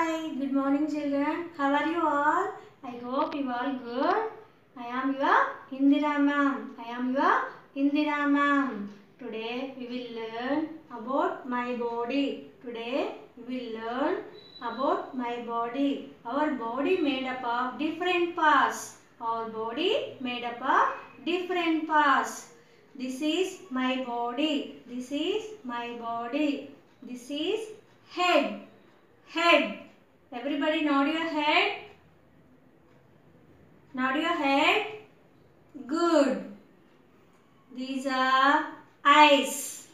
Hi, good morning children. How are you all? I hope you all good. I am your Indira ma'am. Today we will learn about my body. Our body made up of different parts. This is my body. This is head. Everybody nod your head. Good. These are eyes.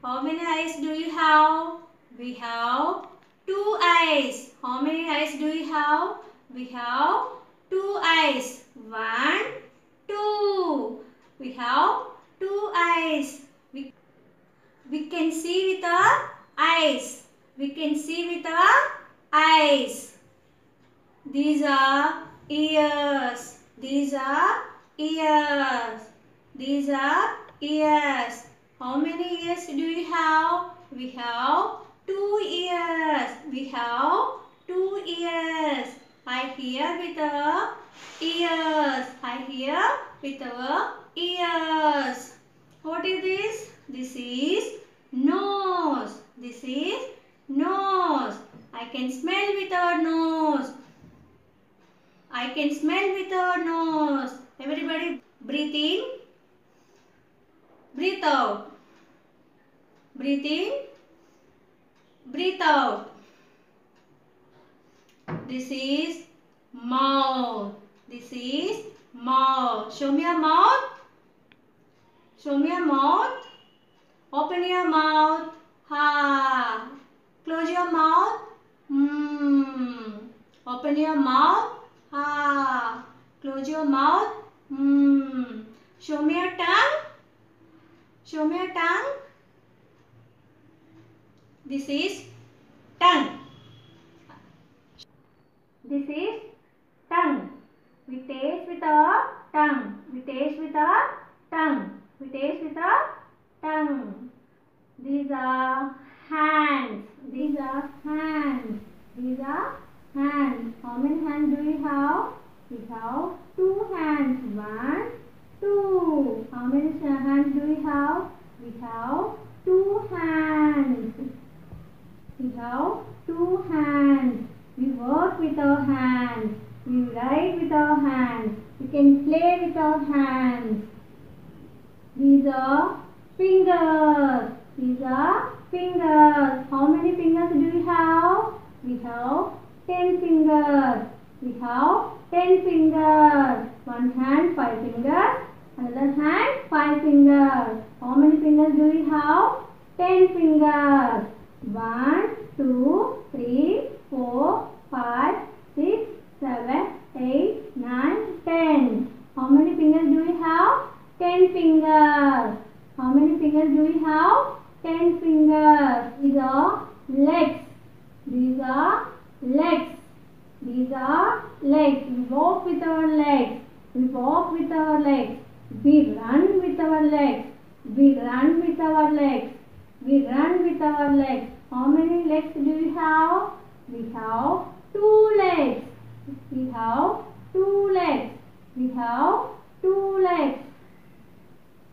How many eyes do you have? We have 2 eyes. How many eyes do you have? We have 2 eyes. 1, 2. We have 2 eyes. We can see with our eyes. These are ears. How many ears do we have? We have 2 ears. I hear with our ears. What is this? This is nose. I can smell with our nose. Everybody breathe in, breathe out. Breathe in, breathe out. This is mouth. Show me your mouth. Open your mouth. Ha. Close your mouth. Open your mouth. Ha. Close your mouth. Show me your tongue. This is tongue. We taste with our tongue. These are hands. How many hands do we have? We have 2 hands. 1, 2. How many hands do we have? We have 2 hands. We work with our hands. We write with our hands. We can play with our hands. These are fingers. How many fingers do we have? We have 10 fingers. One hand 5 fingers. Another hand 5 fingers. How many fingers do we have? 10 fingers. 1, 2, 3, 4, 5, 6, 7, 8, 9, 10. How many fingers do we have? 10 fingers. How many fingers do we have? 10 fingers. These are legs. We walk with our legs. We run with our legs. How many legs do we have? We have 2 legs.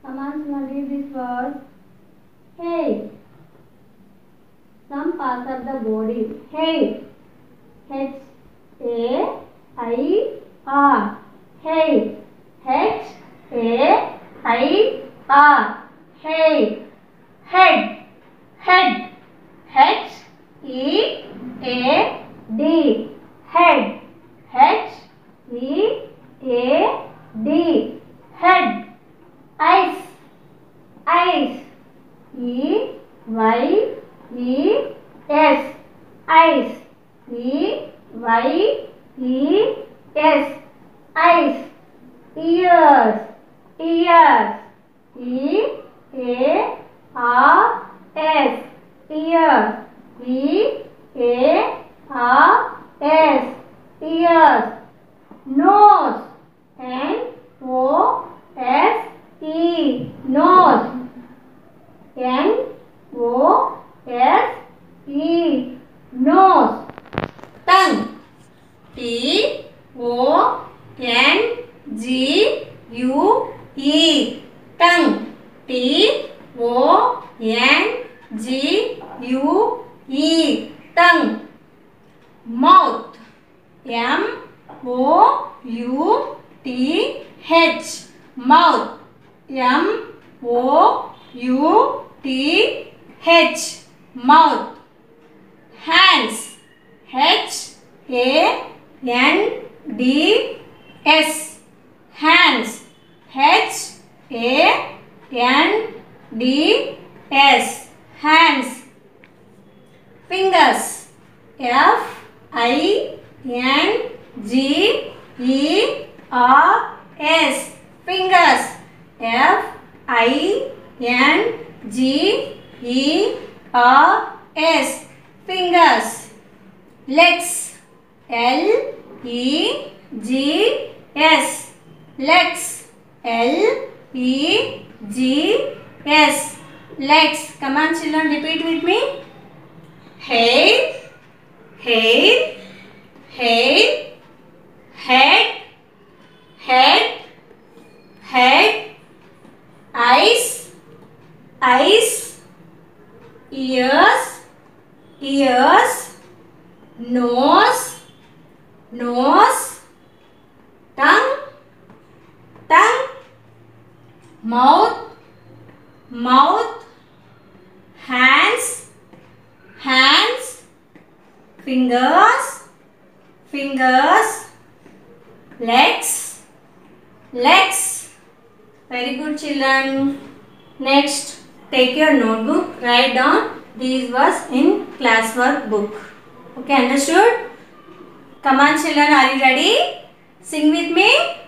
Come on, read this word. Head. Some parts of the body. Head. H-A-I-R. Head. H-A-I-R. Head. H-E-A-D. Head. H-E-A-D. Head. Eyes. E-Y-E-S. E-Y-E-S. Eyes. Ears. E-A-R-S. Ears. E-A-R-S. Ears. Nose. N-O-S-E. Nose. N-O-S-E. eat. Nose. Tongue. T-O-N-G-U-E. Tongue. T-O-N-G-U-E. Tongue. Mouth. M-O-U-T-H. Mouth. M-O-U-T-H. Mouth. Hands. H-A-N-D-S. Hands. H-A-N-D-S. Hands. Fingers. F-I-N-G-E-R-S. Fingers. F-I-N-G-E-R-S. Fingers. Legs. L-E-G-S. Legs. L-E-G-S. Legs. Come on children, repeat with me. Head, head, head, head, head, head. Eyes, eyes. Ears, ears. Nose, nose. Tongue, tongue. Mouth, mouth. Hands, hands. Fingers, fingers. Legs, legs. Very good children. Next, take your notebook, write down these words in classwork book. Okay, understood? Come on children, are you ready? Sing with me.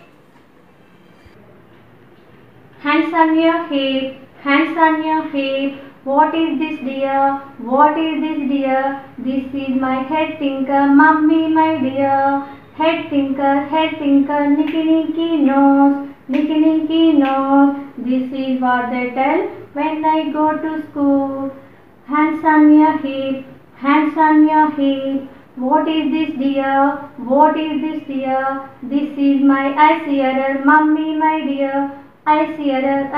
Hands on your hip, hands on your hip. What is this dear? What is this dear? This is my head thinker, mummy my dear. Head thinker, nicky nicky nose, nicky nicky nose. This is what they tell when I go to school. Hands on your hip, hands on your hip. What is this dear? What is this dear? This is my ice eater, mummy my dear. Ice eater,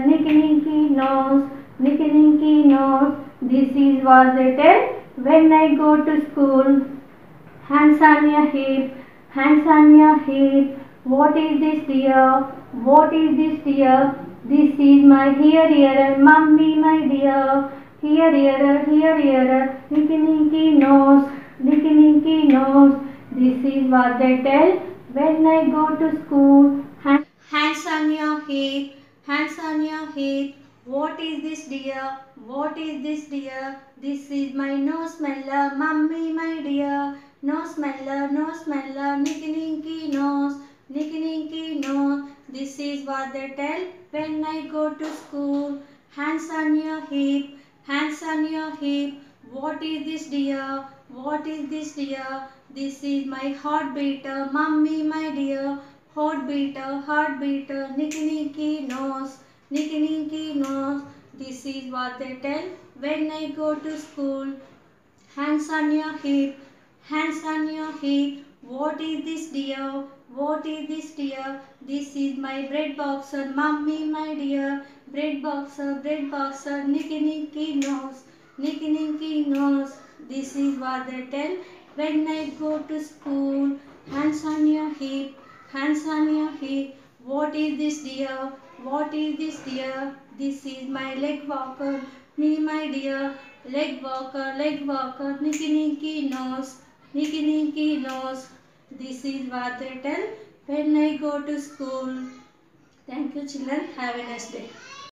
nicky nicky nose, nicky nicky nose. This is what they tell when I go to school. Hands on your hip, hands on your hip. What is this dear? What is this dear? This is my ear, mummy my dear. Ear, nicky nicky nose, nicky nicky nose. This is what they tell when I go to school. Hands on your hip, hands on your hip. What is this dear? What is this dear? This is my nose smeller, mummy my dear. Nose smeller, nicky nicky nose, nicky nicky nose. This is what they tell when I go to school. Hands on your hip, hands on your hip. What is this dear? What is this dear? This is my heartbeater, mummy my dear. Heartbeater, nicky nicky nose, nicky nicky nose. This is what they tell when I go to school. Hands on your hip, hands on your hip. What is this dear? What is this dear? This is my bread boxer, mummy my dear. Bread boxer, nicky nicky nose, nicky nicky nose. This is what they tell when I go to school. Hands on your hip, hands on your hip. What is this dear? What is this dear? This is my leg walker, me my dear. Leg walker, nicky nicky nose, nicky nicky nose. This is what they tell when I go to school. Thank you children. Have a nice day.